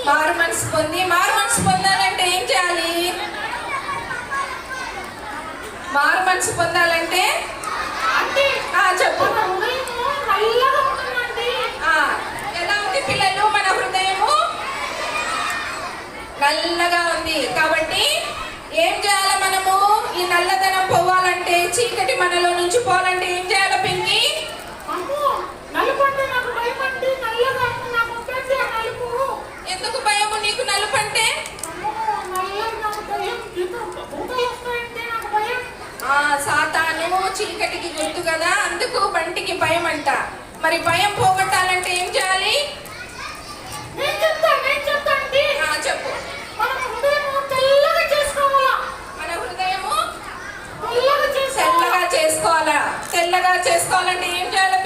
మారు మనసు పొందాలంటే ఏం చేయాలి? మారు మనసు పొందాలంటే చెప్పు. ఎలా ఉంది పిల్లలు? మన హృదయము నల్లగా ఉంది. కాబట్టి ఏం చేయాలి మనము? ఈ నల్లదనం పోవాలంటే, చీకటి మనలో నుంచి పోవాలంటే ఏం చేయాలి పింకి? ఎందుకు భయము నీకు నలుపు అంటే? సాతాను చీకటికి గుర్తు కదా, అందుకు బంటికి భయం అంట. మరి భయం పోగొట్టాలంటే ఏం చేయాలి? చెప్పు. మన హృదయము తెల్లగా చేసుకోవాలా? తెల్లగా చేసుకోవాలంటే ఏం చేయాలి